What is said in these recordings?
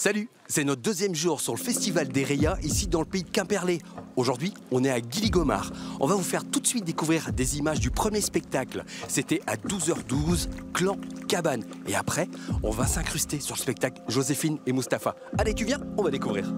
Salut, c'est notre deuxième jour sur le festival des RIA, ici dans le pays de Quimperlé. Aujourd'hui, on est à Guilly-Gomard. On va vous faire tout de suite découvrir des images du premier spectacle. C'était à 12h12, Clan Cabane. Et après, on va s'incruster sur le spectacle Joséphine et Mustapha. Allez, tu viens, on va découvrir.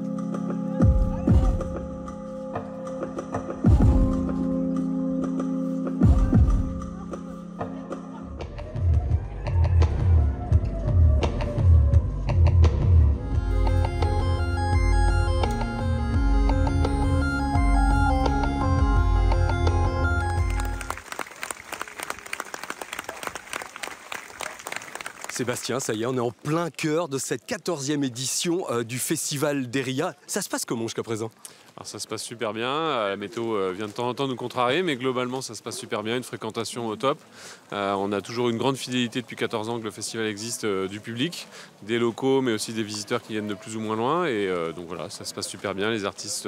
Sébastien, ça y est, on est en plein cœur de cette 14e édition du Festival des RIA. Ça se passe comment jusqu'à présent? Alors ça se passe super bien, la météo vient de temps en temps nous contrarier, mais globalement ça se passe super bien, une fréquentation au top. On a toujours une grande fidélité depuis 14 ans que le festival existe du public, des locaux mais aussi des visiteurs qui viennent de plus ou moins loin. Et donc voilà, ça se passe super bien, les artistes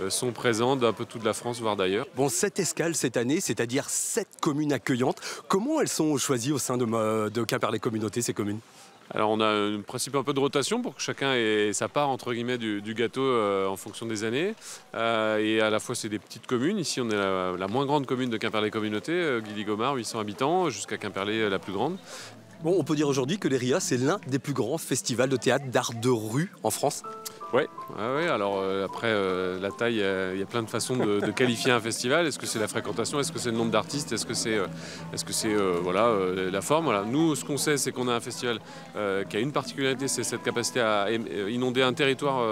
sont présents d'un peu toute la France, voire d'ailleurs. Bon, 7 escales cette année, c'est-à-dire 7 communes accueillantes. Comment elles sont choisies au sein de Quimperlé Communauté, ces communes? Alors on a un principe un peu de rotation pour que chacun ait sa part entre guillemets du gâteau en fonction des années. Et à la fois c'est des petites communes. Ici on est la moins grande commune de Quimperlé Communauté, Guilly-Gomard, 800 habitants, jusqu'à Quimperlé la plus grande. Bon, on peut dire aujourd'hui que les RIA, c'est l'un des plus grands festivals de théâtre d'art de rue en France. Ouais. Alors après la taille, il y a plein de façons de qualifier un festival. Est-ce que c'est la fréquentation? Est-ce que c'est le nombre d'artistes? Est-ce que c'est la forme? Voilà. Nous, ce qu'on sait, c'est qu'on a un festival qui a une particularité, c'est cette capacité à inonder un territoire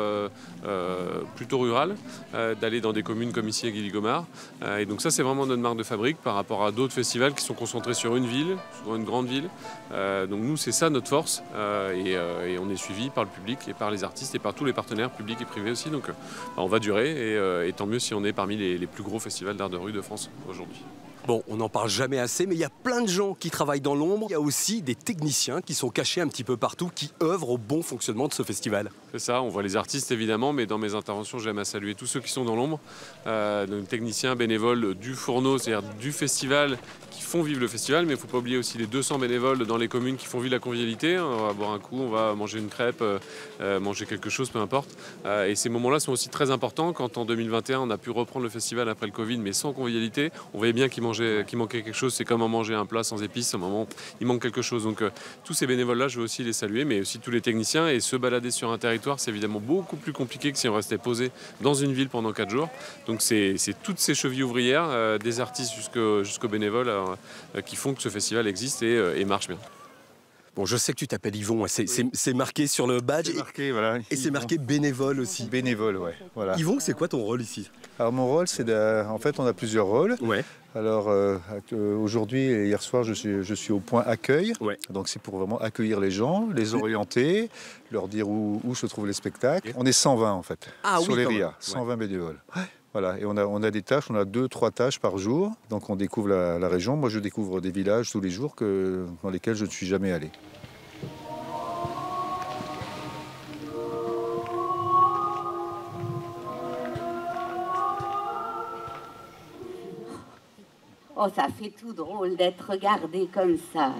plutôt rural, d'aller dans des communes comme ici à Guilly-Gomard. Et donc ça, c'est vraiment notre marque de fabrique par rapport à d'autres festivals qui sont concentrés sur une ville, souvent une grande ville. Donc nous, c'est ça notre force. Et on est suivi par le public et par les artistes et par tous les partenaires publics et privés aussi, donc on va durer et tant mieux si on est parmi les plus gros festivals d'art de rue de France aujourd'hui. Bon, on n'en parle jamais assez, mais il y a plein de gens qui travaillent dans l'ombre. Il y a aussi des techniciens qui sont cachés un petit peu partout, qui œuvrent au bon fonctionnement de ce festival. C'est ça, on voit les artistes évidemment, mais dans mes interventions, j'aime à saluer tous ceux qui sont dans l'ombre. Donc techniciens, bénévoles du fourneau, c'est-à-dire du festival, qui font vivre le festival, mais il ne faut pas oublier aussi les 200 bénévoles dans les communes qui font vivre la convivialité. On va boire un coup, on va manger une crêpe, manger quelque chose, peu importe. Et ces moments-là sont aussi très importants. Quand en 2021, on a pu reprendre le festival après le Covid, mais sans convivialité, on voyait bien qu'il manquait quelque chose. C'est comme en manger un plat sans épices, à un moment, il manque quelque chose. Donc tous ces bénévoles-là, je veux aussi les saluer, mais aussi tous les techniciens. Et se balader sur un territoire, c'est évidemment beaucoup plus compliqué que si on restait posé dans une ville pendant 4 jours. Donc c'est toutes ces chevilles ouvrières, des artistes jusqu'aux bénévoles, qui font que ce festival existe et marche bien. Bon, je sais que tu t'appelles Yvon, c'est marqué sur le badge. C'est marqué, voilà. Et c'est marqué bénévole aussi. Bénévole, ouais. Voilà. Yvon, c'est quoi ton rôle ici? Alors mon rôle, en fait, on a plusieurs rôles. Ouais. Alors aujourd'hui et hier soir, je suis au point accueil. Ouais. Donc c'est pour vraiment accueillir les gens, les orienter, leur dire où se trouvent les spectacles. On est 120 en fait, sur les RIA, 120 bénévoles. Ouais. Voilà, et on a des tâches, on a 2-3 tâches par jour. Donc on découvre la région. Moi, je découvre des villages tous les jours dans lesquels je ne suis jamais allé. Oh, ça fait tout drôle d'être regardé comme ça.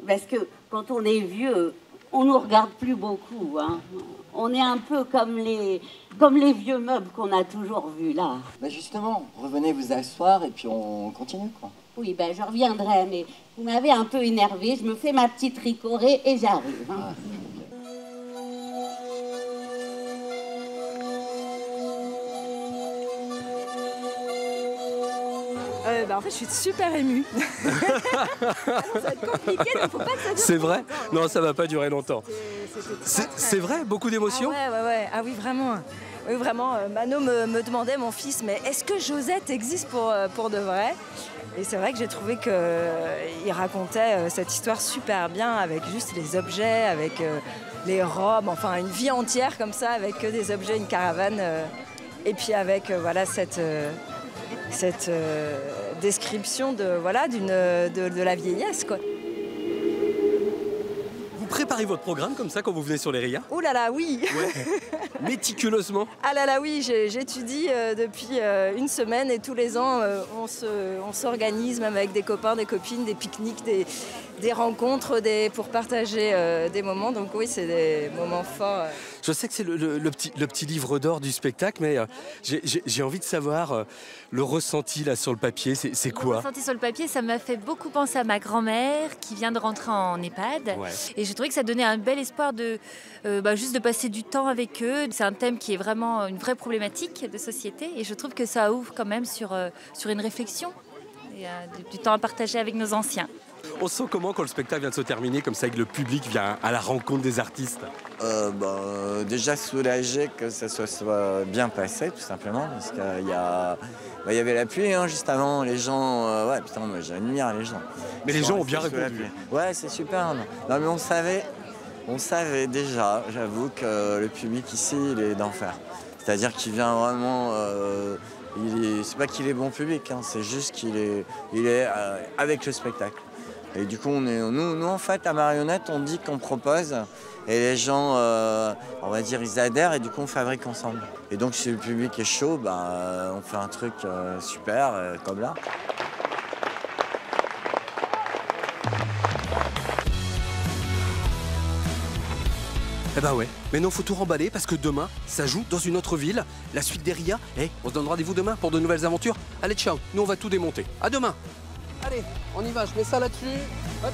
Parce que quand on est vieux, on ne nous regarde plus beaucoup, hein. On est un peu comme les vieux meubles qu'on a toujours vus là. Bah justement, revenez vous asseoir et puis on continue, quoi. Oui, ben je reviendrai, mais vous m'avez un peu énervé. Je me fais ma petite ricorée et j'arrive, hein. En fait, je suis super émue. Ça va être compliqué, donc faut pas que ça dure. C'est vrai? Longtemps. Non, ça va pas durer longtemps. C'est vrai? Beaucoup d'émotions? Ouais. Ah oui, vraiment. Oui, vraiment. Mano me demandait, mon fils, mais est-ce que Josette existe pour de vrai? Et c'est vrai que j'ai trouvé qu'il racontait cette histoire super bien, avec juste les objets, avec les robes, enfin une vie entière comme ça, avec que des objets, une caravane. Et puis avec cette description de la vieillesse, quoi. Vous préparez votre programme comme ça quand vous venez sur les RIA? Ouh là là, oui. Ouais. Méticuleusement. Ah là là, oui, j'étudie depuis une semaine et tous les ans, on s'organise même avec des copains, des copines, des pique-niques, des rencontres pour partager des moments. Donc oui, c'est des moments forts. Je sais que c'est le petit livre d'or du spectacle, mais j'ai envie de savoir le ressenti là sur le papier, c'est quoi? Le ressenti sur le papier, ça m'a fait beaucoup penser à ma grand-mère qui vient de rentrer en EHPAD. Ouais. Et je trouvais que ça donnait un bel espoir juste de passer du temps avec eux. C'est un thème qui est vraiment une vraie problématique de société et je trouve que ça ouvre quand même sur une réflexion et du temps à partager avec nos anciens. On se sent comment quand le spectacle vient de se terminer, comme ça, que le public vient à la rencontre des artistes? Déjà soulagé que ça soit bien passé, tout simplement, parce qu'il y avait la pluie juste avant, les gens, moi j'admire les gens. Mais les gens ont bien répondu. Ouais, c'est super. Non mais on savait déjà, j'avoue, que le public ici, il est d'enfer. C'est-à-dire qu'il vient vraiment... c'est pas qu'il est bon public, c'est juste qu'il est avec le spectacle. Et du coup, nous, en fait, à Marionnette, on dit qu'on propose et les gens, on va dire, ils adhèrent et du coup, on fabrique ensemble. Et donc, si le public est chaud, on fait un truc super, comme là. Eh ben ouais, mais non, faut tout remballer parce que demain, ça joue dans une autre ville, la suite des RIA. On se donne rendez-vous demain pour de nouvelles aventures. Allez, ciao, nous on va tout démonter. À demain. Allez, on y va, je mets ça là-dessus. Hop.